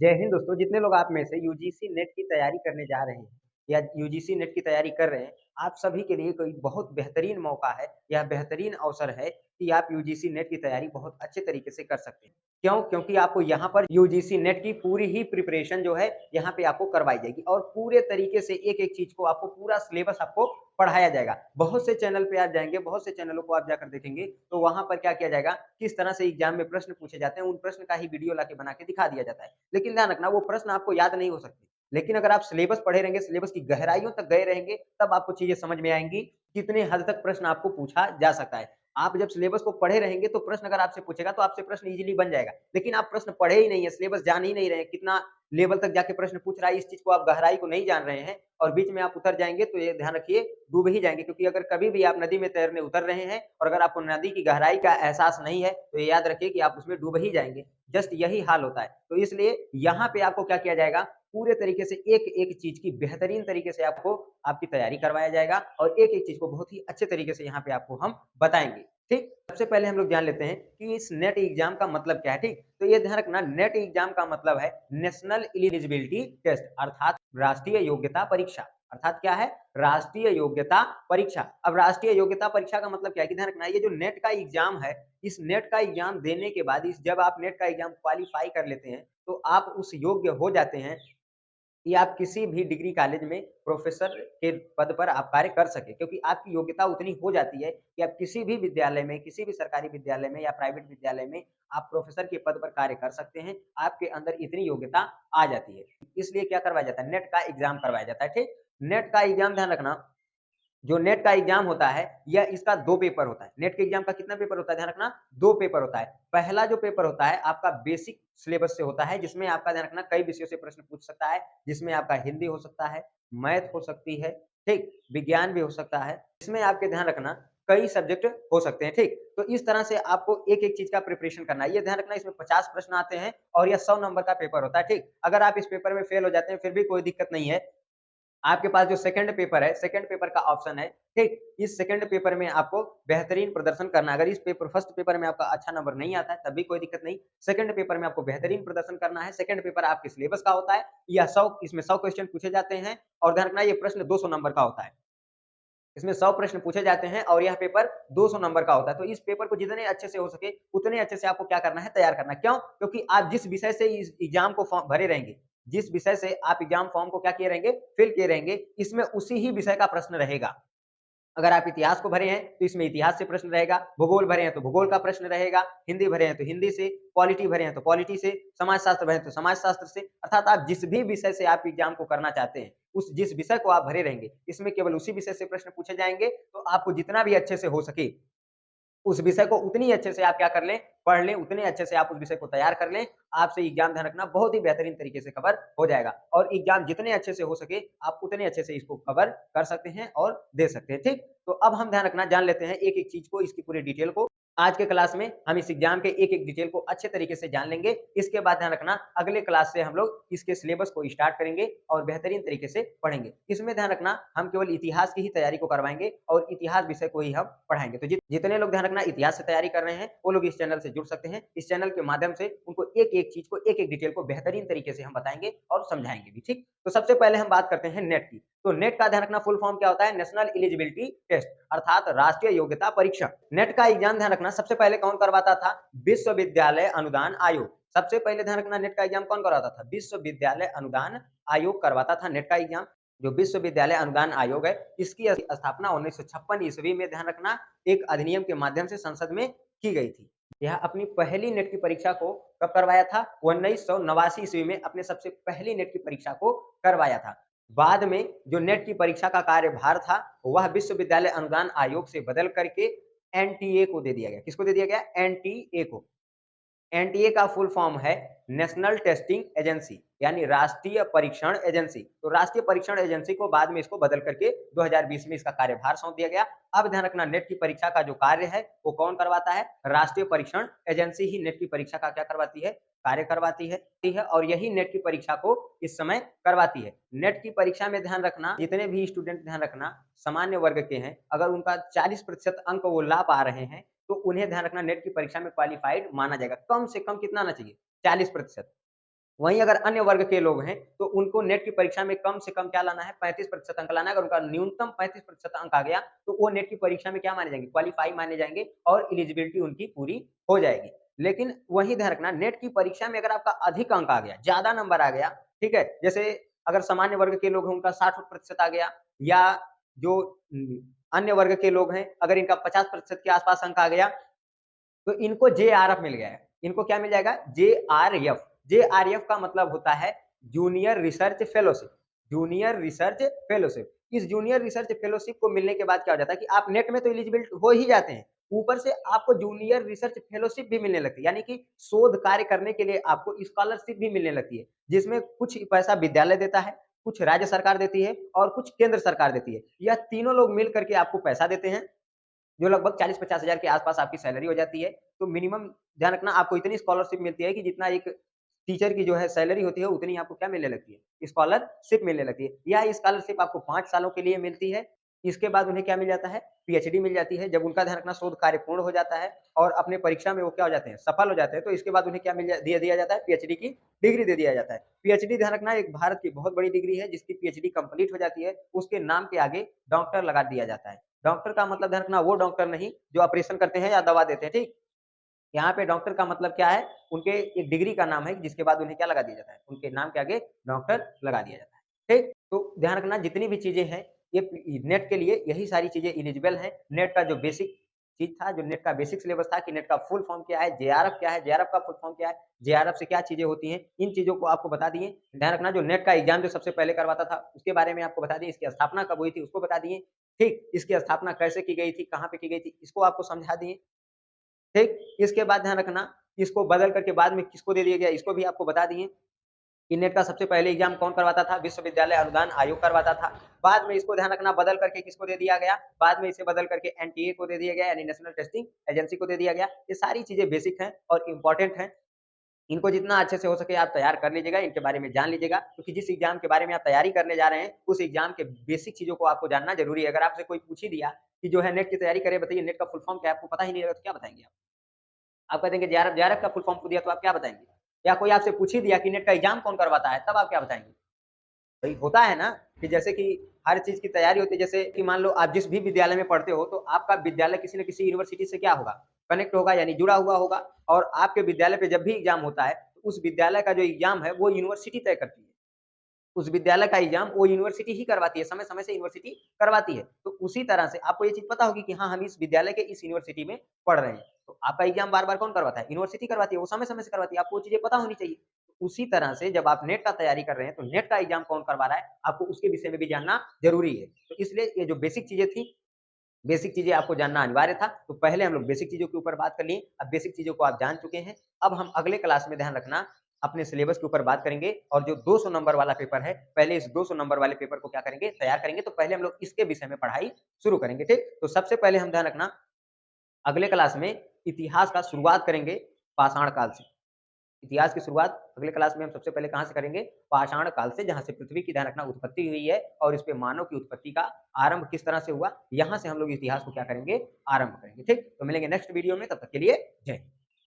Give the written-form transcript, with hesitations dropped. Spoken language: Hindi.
जय हिंद दोस्तों, जितने लोग आप में से यूजीसी नेट की तैयारी करने जा रहे हैं या यूजीसी नेट की तैयारी कर रहे हैं, आप सभी के लिए कोई बहुत बेहतरीन मौका है या बेहतरीन अवसर है कि आप यूजीसी नेट की तैयारी बहुत अच्छे तरीके से कर सकते हैं। क्यों? क्योंकि आपको यहाँ पर यूजीसी नेट की पूरी ही प्रिपरेशन जो है, यहाँ पे आपको करवाई जाएगी और पूरे तरीके से एक-एक चीज़ को आपको पूरा सिलेबस आपको पढ़ाया जाएगा। बहुत से चैनल पे आप जाएँगे, बहुत से चैनलों को आप जाकर देखेंगे, तो वहाँ पर क्या किया जाएगा, किस तरह से एग्ज़ाम में प्रश्न पूछे जाते हैं, उन प्रश्न का ही वीडियो लाके बना के दिखा दिया जाता है। लेकिन ध्यान रखना वो प्रश्न आपको याद नहीं हो सकते। लेकिन अगर आप सिलेबस पढ़े रहेंगे, सिलेबस की गहराइयों तक गए रहेंगे, तब आपको चीज़ें समझ में आएँगी, कितने हद तक प्रश्न आपको पूछा जा सकता है। आप जब सिलेबस को पढ़े रहेंगे तो प्रश्न अगर आपसे पूछेगा तो आपसे प्रश्न ईज़िली बन जाएगा। लेकिन आप प्रश्न पढ़े ही नहीं है, सिलेबस जान ही नहीं रहे हैं, कितना लेवल तक जाके प्रश्न पूछ रहा है, इस चीज़ को आप गहराई को नहीं जान रहे हैं और बीच में आप उतर जाएँगे तो ये ध्यान रखिए डूब ही जाएँगे क्योंकि अगर कभी भी आप नदी में तैरने उतर रहे हैं और अगर आपको नदी की गहराई का एहसास नहीं है, तो ये याद रखिए कि आप उसमें डूब ही जाएँगे। जस्ट यही हाल होता है। तो इसलिए यहाँ पे आपको क्या किया जाएगा, पूरे तरीके से एक-एक चीज़ की बेहतरीन तरीके से आपको आपकी तैयारी करवाया जाएगा और एक-एक चीज़ को बहुत ही अच्छे तरीके से यहाँ पे आपको हम बताएँगे, ठीक? सबसे पहले हम लोग जान लेते हैं कि इस नेट एग्ज़ाम का मतलब क्या है, ठीक? तो ये ध्यान रखना नेट एग्ज़ाम का मतलब है नेशनल एलिजिबिलिटी टेस्ट अर्थात राष्ट्रीय योग्यता परीक्षा। अर्थात क्या है? राष्ट्रीय योग्यता परीक्षा। अब राष्ट्रीय योग्यता परीक्षा का मतलब क्या है कि ध्यान रखना ये जो नेट का एग्ज़ाम है, इस नेट का एग्ज़ाम देने के बाद इस जब आप नेट का एग्ज़ाम क्वालीफाई कर लेते हैं, तो आप उस योग्य हो जाते हैं कि आप किसी भी डिग्री कॉलेज में प्रोफ़ेसर के पद पर आप कार्य कर सकें क्योंकि आपकी योग्यता उतनी हो जाती है कि आप किसी भी विद्यालय में, किसी भी सरकारी विद्यालय में या प्राइवेट विद्यालय में आप प्रोफ़ेसर के पद पर कार्य कर सकते हैं। आपके अंदर इतनी योग्यता आ जाती है। इसलिए क्या करवाया जाता है, नेट का एग्ज़ाम करवाया जाता है, ठीक? नेट का एग्ज़ाम ध्यान रखना जो नेट का एग्ज़ाम होता है, यह इसका 2 पेपर होता है। नेट के एग्ज़ाम का कितना पेपर होता है ध्यान रखना 2 पेपर होता है। पहला जो पेपर होता है आपका बेसिक सिलेबस से होता है जिसमें आपका ध्यान रखना कई विषयों से प्रश्न पूछ सकता है, जिसमें आपका हिंदी हो सकता है, मैथ हो सकती है, ठीक? विज्ञान भी हो सकता है। इसमें आपके ध्यान रखना कई सब्जेक्ट हो सकते हैं, ठीक? तो इस तरह से आपको एक-एक चीज़ का प्रिपरेशन करना है। ये ध्यान रखना इसमें 50 प्रश्न आते हैं और यह 100 नंबर का पेपर होता है, ठीक? अगर आप इस पेपर में फेल हो जाते हैं फिर भी कोई दिक्कत नहीं है। आपके पास जो सेकंड पेपर है, सेकंड पेपर का ऑप्शन है, ठीक? इस सेकंड पेपर में आपको बेहतरीन प्रदर्शन करना है। अगर इस पेपर फर्स्ट पेपर में आपका अच्छा नंबर नहीं आता है, तब भी कोई दिक्कत नहीं। सेकंड पेपर में आपको बेहतरीन प्रदर्शन करना है। सेकंड पेपर आपके सिलेबस का होता है या 100 इसमें 100 क्वेश्चन पूछे जाते हैं और ध्यान रखना ये प्रश्न 200 नंबर का होता है। इसमें 100 प्रश्न पूछे जाते हैं और यह पेपर 200 नंबर का होता है। तो इस पेपर को जितने अच्छे से हो सके, उतने अच्छे से आपको क्या करना है, तैयार करना है। क्यों? क्योंकि आप जिस विषय से इस एग्ज़ाम को फॉर्म भरे रहेंगे, जिस विषय से आप एग्ज़ाम फॉर्म को क्या किए रहेंगे, फिल किए रहेंगे, इसमें उसी ही विषय का प्रश्न रहेगा। अगर आप इतिहास को भरे हैं, तो इसमें इतिहास से प्रश्न रहेगा, भूगोल भरे हैं तो भूगोल का प्रश्न रहेगा, हिंदी भरे हैं तो हिंदी से, पॉलिटी भरे हैं तो पॉलिटी से, समाजशास्त्र भरे हैं तो समाजशास्त्र से, अर्थात आप जिस भी विषय से आप एग्ज़ाम को करना चाहते हैं, उस जिस विषय को आप भरे रहेंगे, इसमें केवल उसी विषय से प्रश्न पूछे जाएँगे, तो आपको जितना भी अच्छे से हो सके उस विषय को उतनी अच्छे से आप क्या कर लें, पढ़ लें, उतने अच्छे से आप उस विषय को तैयार कर लें, आपसे एग्ज़ाम ध्यान रखना बहुत ही बेहतरीन तरीके से कवर हो जाएगा और एग्ज़ाम जितने अच्छे से हो सके, आप उतने अच्छे से इसको कवर कर सकते हैं और दे सकते हैं, ठीक? तो अब हम ध्यान रखना जान लेते हैं एक-एक चीज़ को, इसकी पूरी डिटेल को। आज के क्लास में हम इस एग्ज़ाम के एक-एक डिटेल को अच्छे तरीके से जान लेंगे। इसके बाद ध्यान रखना अगले क्लास से हम लोग इसके सिलेबस को स्टार्ट करेंगे और बेहतरीन तरीके से पढ़ेंगे। इसमें ध्यान रखना हम केवल इतिहास की ही तैयारी को करवाएँगे और इतिहास विषय को ही हम पढ़ाएँगे। तो जितने लोग ध्यान रखना इतिहास से तैयारी कर रहे हैं, वो लोग इस चैनल से जुड़ सकते हैं। इस चैनल के माध्यम से उनको एक-एक चीज़ को, एक-एक डिटेल को बेहतरीन तरीके से हम बताएँगे और समझाएँगे भी, ठीक? तो सबसे पहले हम बात करते हैं नेट की। तो नेट का ध्यान रखना फुल फॉर्म क्या होता है? नेशनल एलिजिबिलिटी टेस्ट अर्थात राष्ट्रीय योग्यता परीक्षा। नेट का एग्ज़ाम ध्यान रखना सबसे पहले कौन करवाता था? विश्वविद्यालय अनुदान आयोग। सबसे पहले ध्यान रखना नेट का एग्ज़ाम कौन करवाता था? विश्वविद्यालय अनुदान आयोग करवाता था नेट का एग्ज़ाम। जो विश्वविद्यालय अनुदान आयोग है, इसकी स्थापना 1956 ईस्वी में ध्यान रखना एक अधिनियम के माध्यम से संसद में की गई थी। यह अपनी पहली नेट की परीक्षा को कब करवाया था? 1989 ईस्वी में अपने सबसे पहली नेट की परीक्षा को करवाया था। बाद में जो नेट की परीक्षा का कार्यभार था, वह विश्वविद्यालय अनुदान आयोग से बदल करके एनटीए को दे दिया गया। किसको दे दिया गया? एनटीए को। एनटीए का फुल फॉर्म है नेशनल टेस्टिंग एजेंसी यानी राष्ट्रीय परीक्षण एजेंसी। तो राष्ट्रीय परीक्षण एजेंसी को बाद में इसको बदल करके 2020 में इसका कार्यभार सौंप दिया गया। अब ध्यान रखना नेट की परीक्षा का जो कार्य है वो कौन करवाता है? राष्ट्रीय परीक्षण एजेंसी ही नेट की परीक्षा का क्या करवाती है? कार्य करवाती है और यही नेट की परीक्षा को इस समय करवाती है। नेट की परीक्षा में ध्यान रखना जितने भी स्टूडेंट ध्यान रखना सामान्य वर्ग के हैं, अगर उनका 40% अंक वो ला पा रहे हैं तो उन्हें ध्यान रखना नेट की परीक्षा में क्वालिफाइड माना जाएगा। कम से कम कितना आना चाहिए? 40%। वहीं अगर अन्य वर्ग के लोग हैं, तो उनको नेट की परीक्षा में कम से कम क्या लाना है 35% अंक लाना है। अगर उनका न्यूनतम 35% अंक आ गया, तो वो नेट की परीक्षा में क्या माने जाएँगे? क्वालीफाई माने जाएँगे और एलिजिबिलिटी उनकी पूरी हो जाएगी। लेकिन वहीं ध्यान रखना नेट की परीक्षा में अगर आपका अधिक अंक आ गया, ज़्यादा नंबर आ गया, ठीक है? जैसे अगर सामान्य वर्ग के लोग हैं उनका 60% आ गया या जो अन्य वर्ग के लोग हैं, अगर इनका 50% के आस-पास अंक आ गया, तो इनको जेआरएफ मिल गया है। इनको क्या मिल जाएगा? जेआरएफ। जेआरएफ का मतलब होता है junior research fellowship. Junior research fellowship. इस जूनियर रिसर्च फेलोशिप को मिलने के बाद क्या हो जाता है कि आप नेट में तो एलिजिबल हो ही जाते हैं। ऊपर से आपको जूनियर रिसर्च फेलोशिप भी मिलने लगती है। यानी कि शोध कार्य करने के लिए आपको स्कॉलरशिप भी मिलने लगती है, जिसमें कुछ पैसा विद्यालय देता है, कुछ राज्य सरकार देती है और कुछ केंद्र सरकार देती है। यह तीनों लोग मिल कर के आपको पैसा देते हैं जो लगभग 40-50 हज़ार के आस-पास आपकी सैलरी हो जाती है। तो मिनिमम ध्यान रखना आपको इतनी स्कॉलरशिप मिलती है कि जितना एक टीचर की जो है सैलरी होती है उतनी आपको क्या मिलने लगती है? स्कॉलरशिप मिलने लगती है। यह स्कॉलरशिप आपको 5 सालों के लिए मिलती है। इसके बाद उन्हें क्या मिल जाता है? पीएचडी मिल जाती है। जब उनका ध्यान रखना शोध कार्य पूर्ण हो जाता है और अपने परीक्षा में वो क्या हो जाते हैं? सफल हो जाते हैं, तो इसके बाद उन्हें क्या मिल जा दिया दिया जाता है? पीएचडी की डिग्री दे दिया जाता है। पीएचडी ध्यान रखना एक भारत की बहुत बड़ी डिग्री है जिसकी पीएचडी कंप्लीट हो जाती है, उसके नाम के आगे डॉक्टर लगा दिया जाता है। डॉक्टर का मतलब ध्यान रखना वो डॉक्टर नहीं जो ऑपरेशन करते हैं या दवा देते हैं, ठीक? यहाँ पे डॉक्टर का मतलब क्या है? उनके एक डिग्री का नाम है जिसके बाद उन्हें क्या लगा दिया जाता है? उनके नाम के आगे डॉक्टर लगा दिया जाता है, ठीक? तो ध्यान रखना जितनी भी चीज़ें हैं ये नेट के लिए यही सारी चीज़ें एलिजिबल हैं। नेट का जो बेसिक चीज़ था, जो नेट का बेसिक सिलेबस था कि नेट का फुल फॉर्म क्या है, जेआरएफ क्या है, जेआरएफ का फुल फॉर्म क्या है, जेआरएफ से क्या चीज़ें होती हैं, इन चीज़ों को आपको बता दिए। ध्यान रखना जो नेट का एग्ज़ाम जो सबसे पहले करवाता था, उसके बारे में आपको बता दिए, इसकी स्थापना कब हुई थी उसको बता दिए, ठीक? इसकी स्थापना कैसे की गई थी, कहाँ पे की गई थी, इसको आपको समझा दिए। ठीक? इसके बाद ध्यान रखना, इसको बदल करके बाद में किसको दे दिया गया, इसको भी आपको बता दिए कि नेट का सबसे पहले एग्ज़ाम कौन करवाता था, विश्वविद्यालय अनुदान आयोग करवाता था। बाद में इसको ध्यान रखना बदल करके किसको दे दिया गया, बाद में इसे बदल करके एनटीए को दे दिया गया यानी नेशनल टेस्टिंग एजेंसी को दे दिया गया। ये सारी चीज़ें बेसिक हैं और इम्पोर्टेंट हैं। इनको जितना अच्छे से हो सके आप तैयार कर लीजिएगा, इनके बारे में जान लीजिएगा, क्योंकि जिस एग्ज़ाम के बारे में आप तैयारी करने जा रहे हैं, उस एग्ज़ाम के बेसिक चीज़ों को आपको जानना ज़रूरी है। अगर आपसे कोई पूछ ही दिया कि जो है नेट की तैयारी करें, बताइए नेट का फुल फॉर्म क्या है? आपको पता ही नहीं रहेगा तो क्या बताएँगे आप? आप कह देंगे जेआरएफ जेआरएफ का फुल फॉर्म दिया तो आप क्या बताएँगे? या कोई आपसे पूछ ही दिया कि नेट का एग्ज़ाम कौन करवाता है, तब आप क्या बताएँगे? भई होता है ना कि जैसे कि हर चीज़ की तैयारी होती है, जैसे कि मान लो आप जिस भी विद्यालय में पढ़ते हो, तो आपका विद्यालय किसी न किसी यूनिवर्सिटी से क्या होगा? कनेक्ट होगा यानी जुड़ा हुआ होगा और आपके विद्यालय पे जब भी एग्ज़ाम होता है, तो उस विद्यालय का जो एग्ज़ाम है, वो यूनिवर्सिटी तय करती है। उस विद्यालय का एग्ज़ाम वो यूनिवर्सिटी ही करवाती है, समय-समय से यूनिवर्सिटी करवाती है। तो उसी तरह से आपको ये चीज़ पता होगी कि हाँ, हम इस विद्यालय के इस यूनिवर्सिटी में पढ़ रहे हैं। तो आपका एग्ज़ाम बार-बार कौन करवाता है? यूनिवर्सिटी करवाती है, वो समय-समय से करवाती है, आपको वो चीज़ें पता होनी चाहिए। तो उसी तरह से जब आप नेट का तैयारी कर रहे हैं, तो नेट का एग्ज़ाम कौन करवा रहा है, आपको उसके विषय में भी जानना ज़रूरी है। तो इसलिए ये जो बेसिक चीज़ें थी, बेसिक चीज़ें आपको जानना अनिवार्य था। तो पहले हम लोग बेसिक चीज़ों के ऊपर बात कर लिए, अब बेसिक चीज़ों को आप जान चुके हैं। अब हम अगले क्लास में ध्यान रखना, अपने सिलेबस के ऊपर बात करेंगे और जो 200 नंबर वाला पेपर है, पहले इस 200 नंबर वाले पेपर को क्या करेंगे, तैयार करेंगे। तो पहले हम लोग इसके विषय में पढ़ाई शुरू करेंगे, ठीक? तो सबसे पहले हम ध्यान रखना, अगले क्लास में इतिहास का शुरुआत करेंगे पाषाण काल से। इतिहास की शुरुआत अगले क्लास में हम सबसे पहले कहाँ से करेंगे? पाषाण काल से, जहाँ से पृथ्वी की ध्यान रखना उत्पत्ति हुई है और इस पे मानव की उत्पत्ति का आरंभ किस तरह से हुआ, यहाँ से हम लोग इतिहास को क्या करेंगे? आरंभ करेंगे, ठीक? तो मिलेंगे नेक्स्ट वीडियो में, तब तक के लिए जय हिंद।